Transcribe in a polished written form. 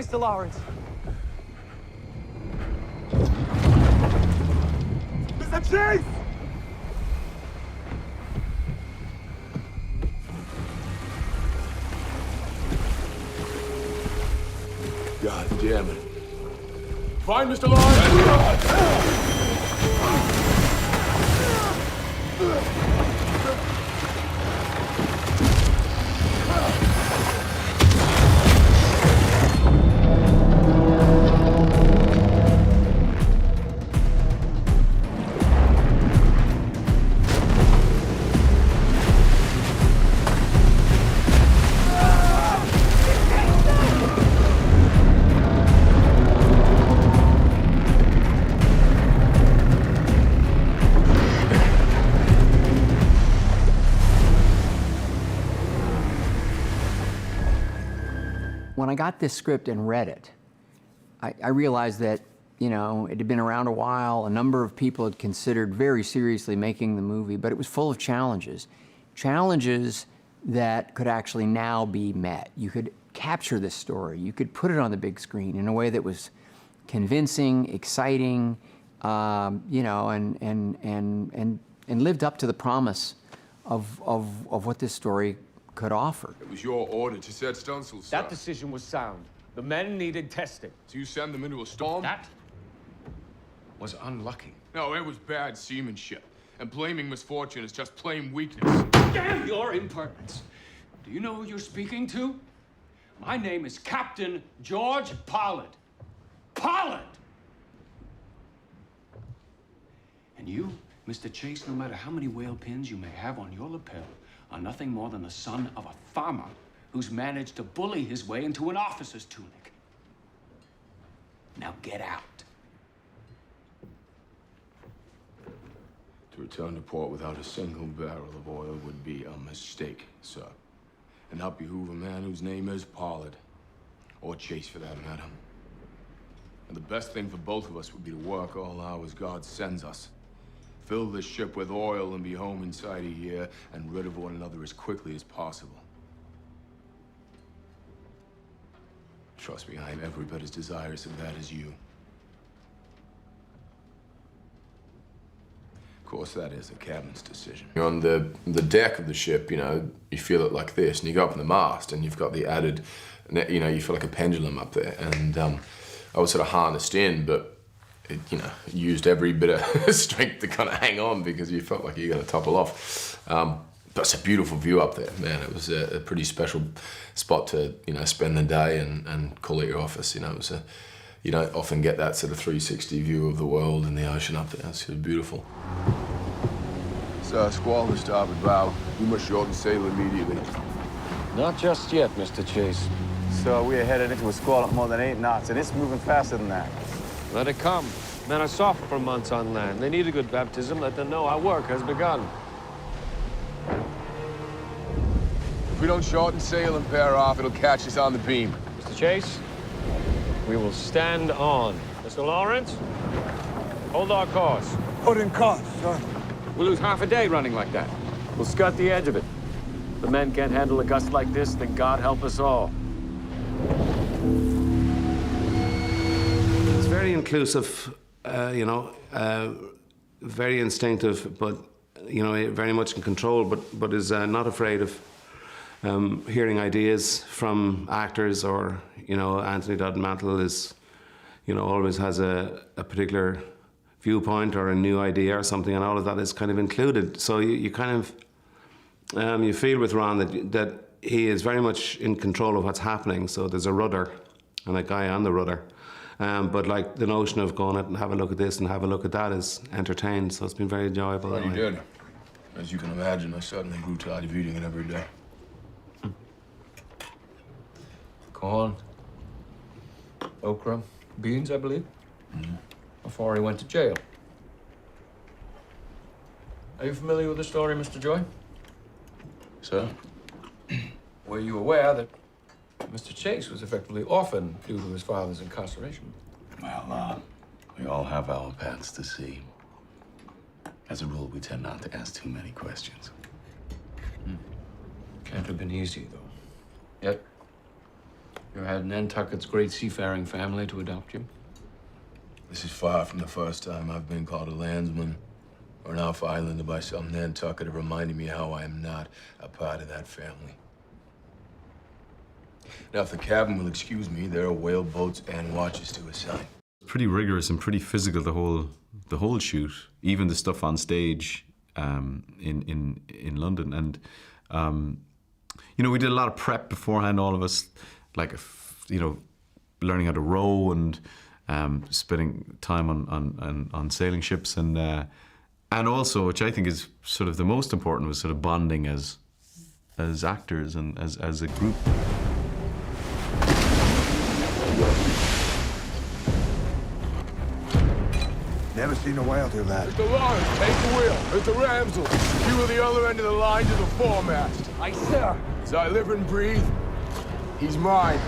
Mr. Lawrence. Mr. Chase! God damn it. Find Mr. Lawrence! When I got this script and read it, I realized that, you know, it had been around a while. A number of people had considered very seriously making the movie, but it was full of challenges. Challenges that could actually now be met. You could capture this story. You could put it on the big screen in a way that was convincing, exciting, you know, and lived up to the promise of what this story could offer. It was your order to set Stunzel, sir. That decision was sound. The men needed testing. So you send them into a storm? That was unlucky. No, it was bad seamanship. And blaming misfortune is just plain weakness. Damn your impertinence. Do you know who you're speaking to? My name is Captain George Pollard. Pollard! And you, Mr. Chase, no matter how many whale pins you may have on your lapel, are nothing more than the son of a farmer who's managed to bully his way into an officer's tunic. Now get out. To return to port without a single barrel of oil would be a mistake, sir. And not behoove a man whose name is Pollard. Or Chase, for that matter. And the best thing for both of us would be to work all hours God sends us. Fill this ship with oil and be home inside a year and rid of one another as quickly as possible. Trust me, I am every bit as desirous of that as you. Of course, that is the captain's decision. You're on the deck of the ship, you know, you feel it like this, and you go up on the mast, and you've got the added, you know, you feel like a pendulum up there. And I was sort of harnessed in, but it, you know, used every bit of strength to kind of hang on because you felt like you were going to topple off. But it's a beautiful view up there, man. It was a pretty special spot to, you know, spend the day and call it your office. You know, it was you don't often get that sort of 360 view of the world and the ocean up there. It's beautiful. Sir, squall the starboard bow. We must shorten sail immediately. Not just yet, Mr. Chase. So we are headed into a squall at more than 8 knots, and it's moving faster than that. Let it come. Men are soft for months on land. They need a good baptism. Let them know our work has begun. If we don't shorten sail and pair off, it'll catch us on the beam. Mr. Chase, we will stand on. Mr. Lawrence, hold our course. Holding course, sir. We'll lose half a day running like that. We'll skirt the edge of it. If the men can't handle a gust like this, then God help us all. It's very inclusive, you know, very instinctive, but, you know, very much in control, but is not afraid of hearing ideas from actors or, you know, Anthony Dodd Mantle is, you know, always has a particular viewpoint or a new idea or something, and all of that is kind of included. So you kind of, you feel with Ron that he is very much in control of what's happening. So there's a rudder and a guy on the rudder. But like the notion of going out and have a look at this and have a look at that is entertained. So it's been very enjoyable. Well, you did. As you can imagine, I suddenly grew tired of eating it every day. Corn, okra, beans, I believe. Mm-hmm. Before he went to jail. Are you familiar with the story, Mr. Joy? Sir? Were you aware that Mr. Chase was effectively orphaned due to his father's incarceration? Well, we all have our paths to see. As a rule, we tend not to ask too many questions. Can't have been easy, though. Yet, You had Nantucket's great seafaring family to adopt you? This is far from the first time I've been called a landsman or an off-islander by some Nantucket, reminding me how I am not a part of that family. Now, if the captain will excuse me, there are whale boats and watches to assign. Pretty rigorous and pretty physical, the whole shoot, even the stuff on stage in London. And you know, we did a lot of prep beforehand, all of us, like, you know, learning how to row and spending time on sailing ships, and also, which I think is sort of the most important, was sort of bonding as actors and as a group. Never seen a whale do that. Mr. Lawrence, take the wheel. Mr. Ramsel, you are the other end of the line to the foremast. Aye, sir. As I live and breathe, he's mine.